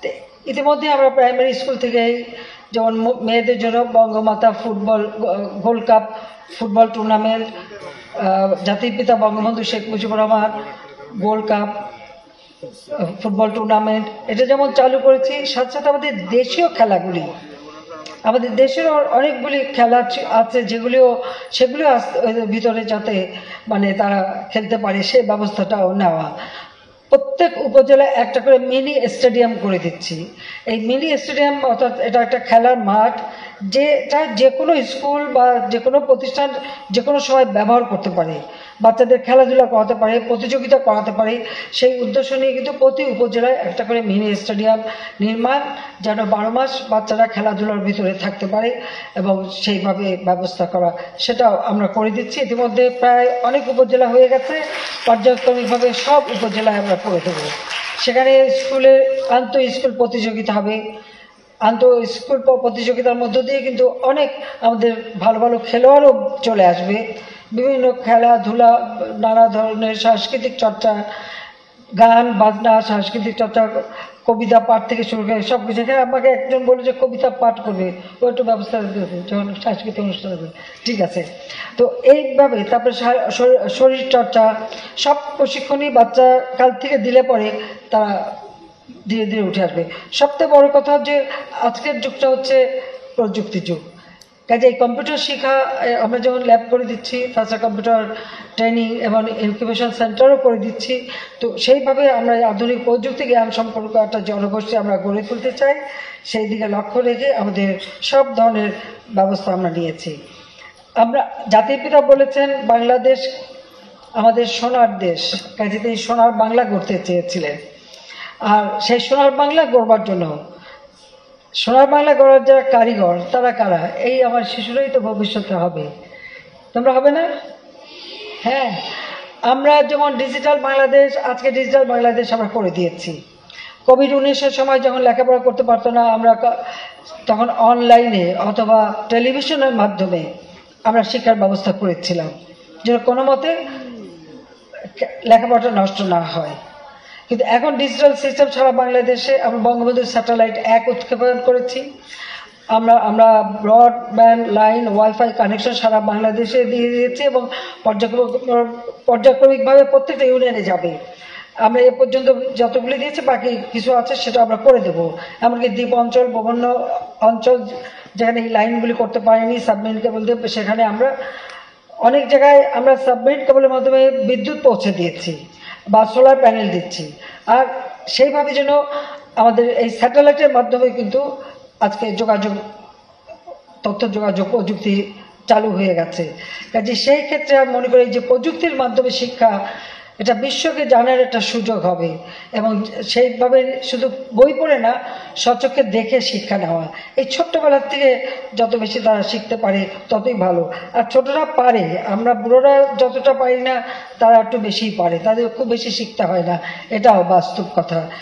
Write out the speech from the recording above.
তো ইতিমধ্যে আমরা প্রাইমারি স্কুল থেকে যেমন মেয়েদের জন্য Bangamata football gold cup football tournament, জাতির পিতা Bangabandhu Sheikh Mujibur Rahman gold cup football tournament, এটা যেমন চালু করেছি, সাথে সাথে আমাদের দেশীয় খেলাগুলি, আমাদের দেশের অনেকগুলি খেলা আছে সেগুলিও ভিতরে যাতে মানে তারা খেলতে পারে সেই ব্যবস্থাটাও নেওয়া। প্রত্যেক উপজেলায় একটা করে মিনি স্টেডিয়াম করে দিচ্ছি। এই মিনি স্টেডিয়াম অর্থাৎ এটা একটা খেলার মাঠ, যেটা যে কোনো স্কুল বা যে কোনো প্রতিষ্ঠান যে কোনো সময় ব্যবহার করতে পারে, বাচ্চাদের খেলাধুলা করাতে পারে, প্রতিযোগিতা করাতে পারে। সেই উদ্দেশ্য নিয়ে কিন্তু প্রতি উপজেলায় একটা করে মিনি স্টেডিয়াম নির্মাণ, যেন 12 মাস বাচ্চারা খেলাধুলার ভিতরে থাকতে পারে এবং সেইভাবে ব্যবস্থা করা, সেটাও আমরা করে দিচ্ছি। ইতিমধ্যে প্রায় অনেক উপজেলা হয়ে গেছে, পর্যায়ক্রমিকভাবে সব উপজেলায় আমরা করে দেবো। সেখানে স্কুলে আন্তঃ স্কুল প্রতিযোগিতা হবে। আন্তঃ স্কুল প্রতিযোগিতার মধ্য দিয়ে কিন্তু অনেক আমাদের ভালো ভালো খেলোয়াড়ও চলে আসবে। বিভিন্ন খেলাধুলা, নানা ধরনের সাংস্কৃতিক চর্চা, গান বাজনা, সাংস্কৃতিক চর্চা, কবিতা পাঠ থেকে শুরু করে সব কিছু। এখানে আমাকে একজন বলে যে কবিতা পাঠ করবে, ও একটু ব্যবস্থা দিয়েছে যখন সাংস্কৃতিক অনুষ্ঠান হবে, ঠিক আছে। তো এইভাবে তারপরে শরীর চর্চা সব প্রশিক্ষণই বাচ্চা কাল থেকে দিলে পরে তারা ধীরে ধীরে উঠে আসবে। সবথেকে বড় কথা যে আজকের যুগটা হচ্ছে প্রযুক্তি যুগ, কাজে এই কম্পিউটার শেখা আমরা যেমন ল্যাব করে দিচ্ছি, তাছাড়া কম্পিউটার ট্রেনিং এবং ইনকিউবেশন সেন্টারও করে দিচ্ছি। তো সেইভাবে আমরা আধুনিক প্রযুক্তি জ্ঞান সম্পর্ক একটা জনগোষ্ঠী আমরা গড়ে তুলতে চাই। সেই দিকে লক্ষ্য রেখে আমাদের সব ধরনের ব্যবস্থা আমরা নিয়েছি। আমরা জাতির পিতা বলেছেন বাংলাদেশ আমাদের সোনার দেশ, কাজে তিনি সোনার বাংলা গড়তে চেয়েছিলেন। আর সেই সোনার বাংলা গড়বার জন্য সোনার বাংলা গড়ার যারা কারিগর তারা কারা? এই আমার শিশুরাই তো ভবিষ্যতে হবে, তোমরা হবে না? হ্যাঁ, আমরা যেমন ডিজিটাল বাংলাদেশ, আজকে ডিজিটাল বাংলাদেশ আমরা করে দিয়েছি। কোভিড-19-এর সময় যখন লেখাপড়া করতে পারতো না, আমরা তখন অনলাইনে অথবা টেলিভিশনের মাধ্যমে আমরা শিক্ষার ব্যবস্থা করেছিলাম, যেন কোনো মতে লেখাপড়াটা নষ্ট না হয়। কিন্তু এখন ডিজিটাল সিস্টেম সারা বাংলাদেশে আমরা বঙ্গবন্ধু স্যাটেলাইট 1 উৎক্ষেপণ করেছি। আমরা ব্রডব্যান্ড লাইন ওয়াইফাই কানেকশন সারা বাংলাদেশে দিয়ে দিয়েছি এবং পর্যায়ক্রমিকভাবে প্রত্যেকটা ইউনিয়নে যাবে। আমরা এ পর্যন্ত যতগুলি দিয়েছি, বাকি কিছু আছে সেটা আমরা করে দেবো। এমনকি দ্বীপ অঞ্চল, বিভিন্ন অঞ্চল যেখানে এই লাইনগুলি করতে পারেনি সাবমেরিন কেবল দিয়ে, সেখানে আমরা অনেক জায়গায় আমরা সাবমেরিন কেবলের মাধ্যমে বিদ্যুৎ পৌঁছে দিয়েছি বা সোলার প্যানেল দিচ্ছি। আর সেইভাবে যেন আমাদের এই স্যাটেলাইটের মাধ্যমে কিন্তু আজকে তথ্য যোগাযোগ প্রযুক্তি চালু হয়ে গেছে। কাজে সেই ক্ষেত্রে আমি মনে করি যে প্রযুক্তির মাধ্যমে শিক্ষা এটা বিশ্বকে জানার একটা সুযোগ হবে এবং সেইভাবে শুধু বই পড়ে না, স্বচক্ষে দেখে শিক্ষা নেওয়া। এই ছোট্টবেলার থেকে যত বেশি তারা শিখতে পারে ততই ভালো। আর ছোটরা পারে, আমরা বুড়োরা যতটা পারি না তারা একটু বেশিই পারে, তাদের খুব বেশি শিখতে হয় না, এটাও বাস্তব কথা।